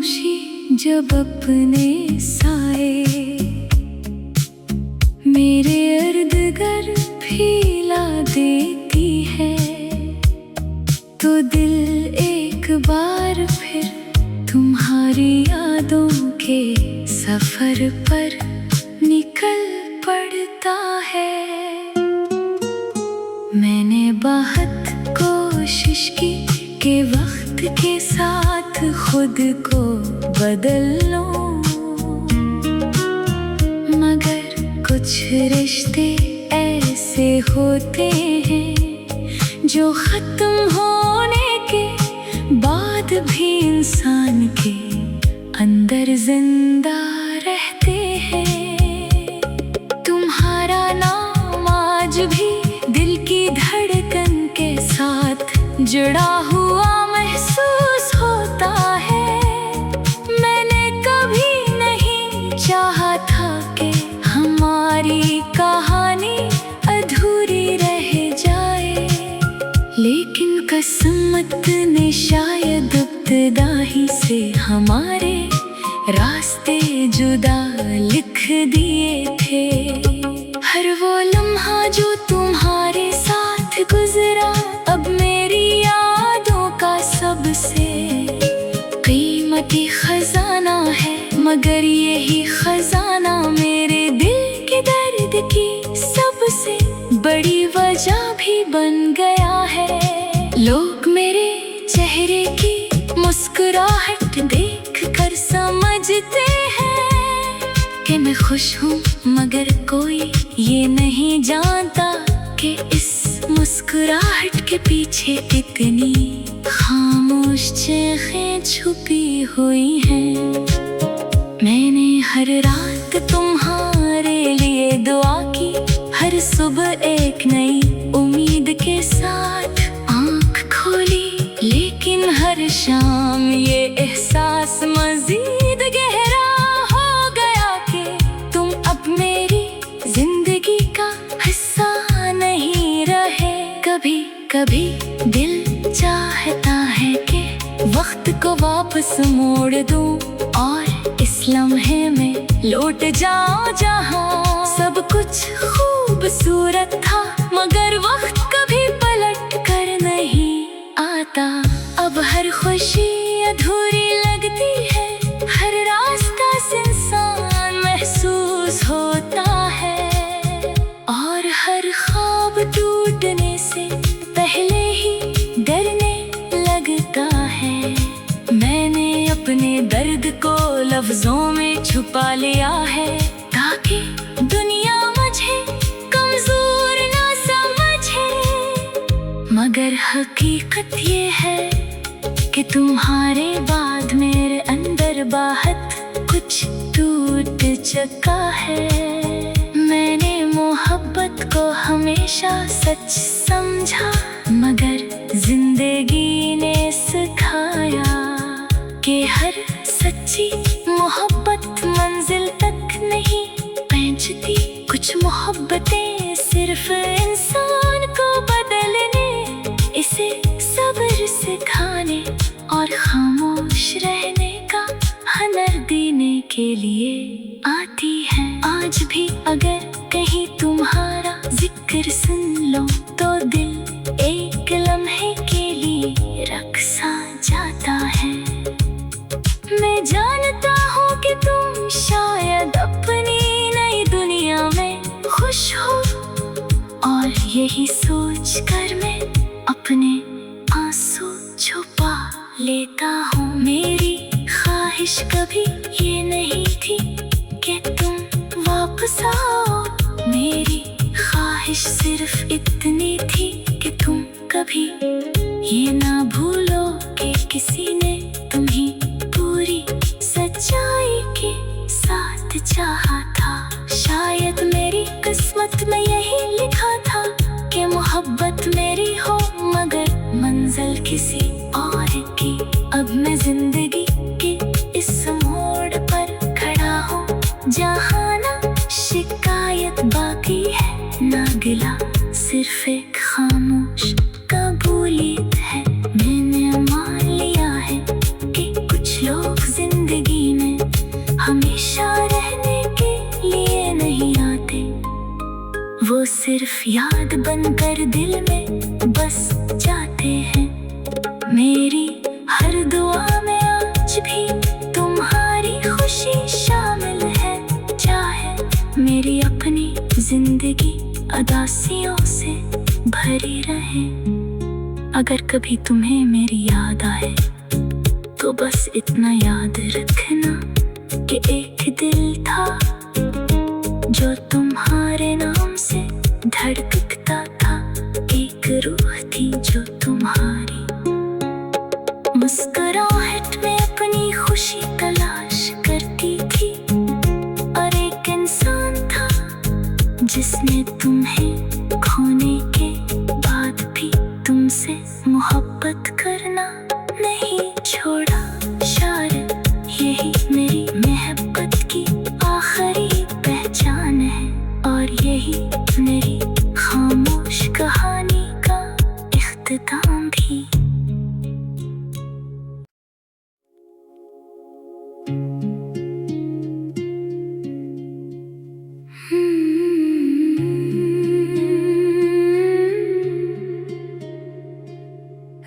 खामोशी जब अपने साए मेरे इर्द गिर्द फैला देती है, तो दिल एक बार फिर तुम्हारी यादों के सफर पर निकल पड़ता है। मैंने बहुत कोशिश की कि वक्त के साथ खुद को बदल लूं, मगर कुछ रिश्ते ऐसे होते हैं जो खत्म होने के बाद भी इंसान के अंदर जिंदा रहते हैं। तुम्हारा नाम आज भी दिल की धड़कन के साथ जुड़ा हुआ महसूस होता है। मैंने कभी नहीं चाहा था कि हमारी कहानी अधूरी रह जाए, लेकिन किस्मत ने शायद इब्तिदा ही से हमारे रास्ते जुदा लिख दिए थे। हर वो लम्हा जो तुम्हारे साथ गुजरा अब मेरी यादों का सबसे कीमती खजाना है, मगर यही खजाना मेरे दिल के दर्द की सबसे बड़ी वजह भी बन गया है। लोग मेरे चेहरे की मुस्कुराहट देख कर समझते हैं कि मैं खुश हूँ, मगर कोई ये नहीं जानता कि इस मुस्कुराहट के पीछे इतनी खामोश चीखें छुपी हुई हैं। मैंने हर रात तुम्हारे लिए दुआ की, हर सुबह एक नई उम्मीद के साथ आँख खोली, लेकिन हर शाम ये एहसास मजीद गहरा हो गया कि तुम अब मेरी जिंदगी का हिस्सा नहीं रहे। कभी कभी दिल चाहता है कि वक्त को वापस मोड़ दूं और इस लम्हे में लौट जाऊं जहां सब कुछ खूबसूरत था, मगर वक्त कभी पलट कर नहीं आता। अब हर खुशी अधूरी लगती है, हर रास्ता सुनसान महसूस होता है, और हर ख्वाब टूटने से पहले ही डरने लगता है। मैंने अपने दर्द को लफ्जों में छुपा लिया है, ताकि दुनिया मुझे कमजोर ना समझे, मगर हकीकत ये है कि तुम्हारे बाद मेरे अंदर बहुत कुछ टूट चुका है। मैंने मोहब्बत को हमेशा सच समझा, मगर जिंदगी ने सिखाया कि हर सच्ची मोहब्बत मंजिल तक नहीं पहुंचती। कुछ मोहब्बतें सिर्फ इंसान को बदलने, इसे सब्र सिखाने और खामोश रहने का हुनर देने के लिए आती है। आज भी अगर कहीं तुम्हारा जिक्र सुन लो तो दिल एक लम्हे के लिए रक़्सा जाता है। मैं जानता हूँ कि तुम शायद अपनी नई दुनिया में खुश हो, और यही सोच कर मैं अपने आंसू छुपा लेता हूँ। मेरी ख्वाहिश कभी ये नहीं थी कि तुम वापस आओ, मेरी ख्वाहिश सिर्फ इतनी थी कि तुम कभी ये ना भूलो कि किसी ने तुम्हें पूरी सच्चाई के साथ चाहा था। शायद मेरी किस्मत में यही लिखा था कि मोहब्बत मेरी हो, मगर मंजिल किसी और की। अब मैं जिंदगी के इस मोड़ पर खड़ा हूँ, जहाँ ना शिकायत बाकी है ना गिला, सिर्फ एक खामोश कबूलियत है। मैंने मान लिया है कि कुछ लोग जिंदगी में हमेशा रहने के लिए नहीं आते, वो सिर्फ याद बनकर दिल में बस जाते हैं। मेरी हर दुआ में आज भी तुम्हारी खुशी शामिल है, चाहे मेरी अपनी जिंदगी उदासियों से भरी रहे। अगर कभी तुम्हें मेरी याद आए तो बस इतना याद रखना कि एक दिल था जो तुम्हारे नाम से धड़कता था, एक रूह थी जो तुम्हारी मुस्कुराहट में अपनी खुशी तलाश करती थी, और एक इंसान था जिसने तुम्हें खोने के बाद भी तुमसे मोहब्बत करना नहीं छोड़ा। शायद यही मेरी मोहब्बत की आखिरी पहचान है, और यही मेरी खामोश कहानी का इख्तिताम भी।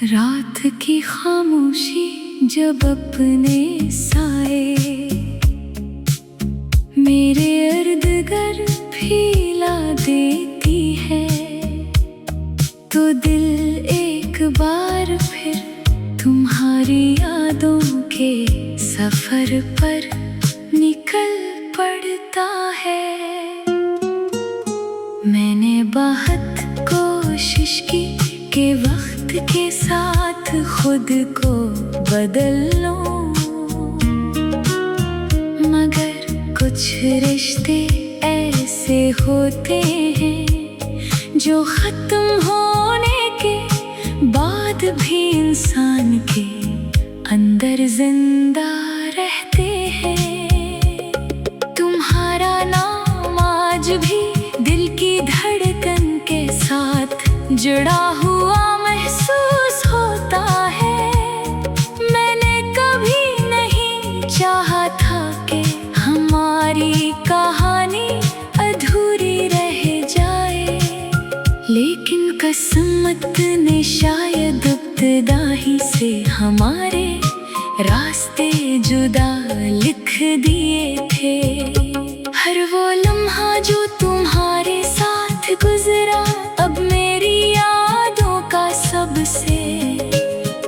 रात की खामोशी जब अपने साए मेरे इर्द गिर्द फैला देती है, तो दिल एक बार फिर तुम्हारी यादों के सफर पर निकल पड़ता है। मैंने बहुत कोशिश की कि वक्त के साथ खुद को बदल लूं, मगर कुछ रिश्ते ऐसे होते हैं जो खत्म होने के बाद भी इंसान के अंदर जिंदा रहते हैं। तुम्हारा नाम आज भी दिल की धड़कन के साथ जुड़ा हुआ महसूस होता है। मैंने कभी नहीं चाहा था कि हमारी कहानी अधूरी रह जाए, लेकिन किस्मत ने शायद इब्तिदा ही से हमारे रास्ते जुदा लिख दिए थे। हर वो लम्हा जो तुम्हारे साथ गुजरा अब मेरी यादों का सबसे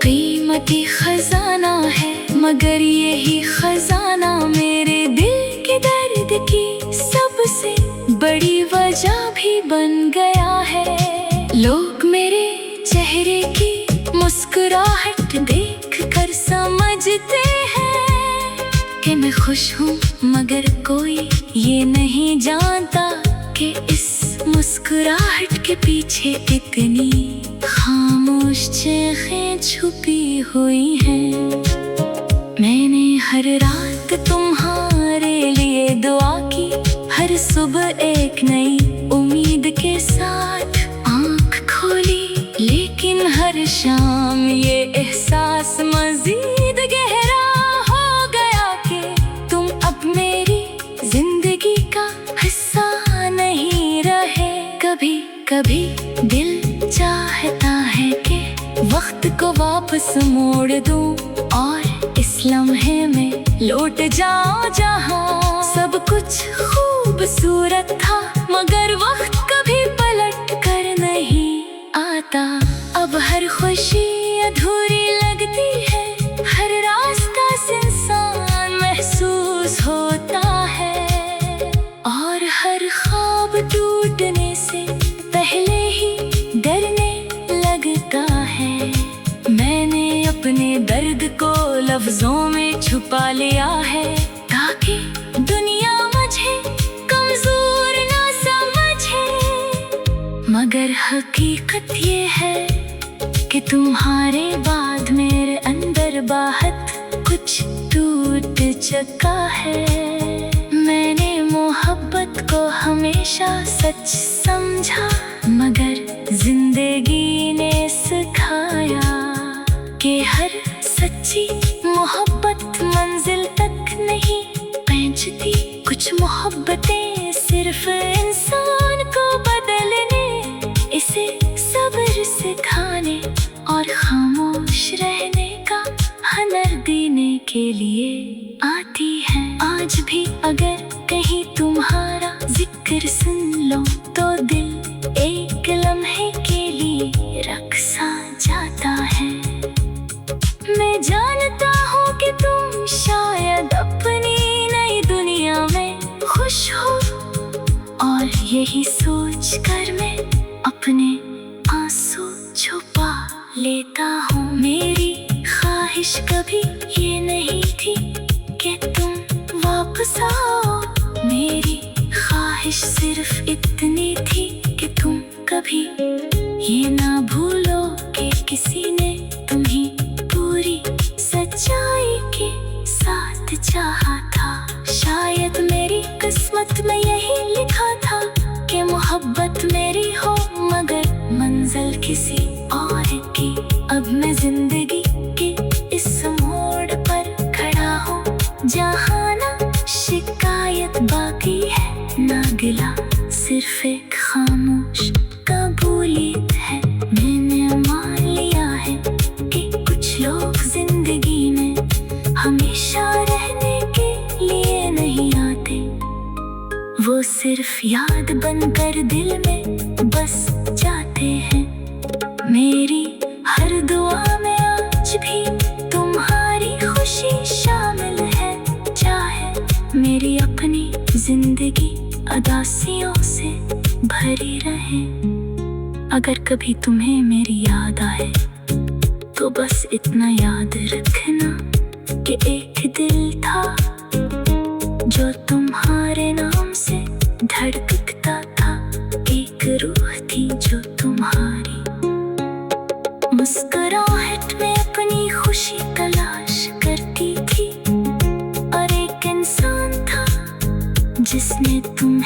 कीमती खजाना है, मगर यही खजाना मेरे दिल के दर्द की सबसे बड़ी वजह भी बन गया है। लोग मेरे चेहरे की मुस्कुराहट देख कर समझते हैं कि मैं खुश हूँ, मगर कोई ये नहीं जानता कि इस मुस्कुराहट के पीछे इतनी खामोश चीखें छुपी हुई हैं। मैंने हर रात तुम्हारे लिए दुआ की, हर सुबह एक नई उम्मीद के साथ आँख खोली, लेकिन हर शाम ये एहसास मजीद गहरा हो गया कि तुम अब मेरी जिंदगी का हिस्सा नहीं रहे। कभी कभी दिल चाहता है कि वक्त को वापस मोड़ दूं और इस लम्हे में लौट जाऊं जहां सब कुछ खूबसूरत था, मगर वक्त कभी पलट कर नहीं आता। अब हर खुशी अधूरी लगती है, हर रास्ता सुनसान महसूस होता है, और हर ख्वाब टूटने से पहले ही डरने लगता है। मैंने अपने दर्द को लफ्जों में छुपा लिया है, ताकि दुनिया मुझे कमजोर ना समझे, मगर हकीकत ये है कि तुम्हारे बाद मेरे अंदर बहुत कुछ टूट चुका है। मैंने मोहब्बत को हमेशा सच समझा, मगर जिंदगी ने सिखाया कि हर सच्ची मोहब्बत मंजिल मोहब्बतें सिर्फ इंसान को बदलने, इसे सब्र सिखाने और खामोश रहने का हुनर देने के लिए आती है। आज भी अगर कहीं तुम्हारा जिक्र सुन लो तो दिल एक लम्हे के लिए रक़्सा जाता है। मैं जानता हूँ कि तुम शायद अपनी नई दुनिया में खुश हो, और यही सोच कर मैं अपने आंसू छुपा लेता हूँ। मेरी ख्वाहिश कभी ये नहीं थी कि तुम वापस आओ, मेरी ख्वाहिश सिर्फ इतनी थी कि तुम कभी ये ना भूलो कि किसी ने तुम्हें पूरी सच्चाई के साथ चाहा था। शायद मेरी किस्मत में यही लिखा था कि मोहब्बत मेरी हो मगर मंजिल किसी और की। अब मैं जिंदगी के इस मोड़ पर खड़ा हूँ जहाँ ना शिकायत बाकी है ना गिला, सिर्फ एक खामोश कबूलियत है। मैंने मान लिया है कि कुछ लोग जिंदगी में हमेशा रहने के लिए नहीं आते, वो सिर्फ याद बनकर दिल में बस जाते हैं। मेरी हर दुआ में आज भी तुम्हारी खुशी शामिल है, चाहे मेरी अपनी जिंदगी उदासियों से भरी रहे। अगर कभी तुम्हें मेरी याद आए तो बस इतना याद रखना कि एक दिल था जो तुम्हारे नाम से धड़कता था, एक रूह थी जो तुम्हारी मुस्कुराहट में अपनी खुशी तलाश करती थी, और एक इंसान था जिसने तुम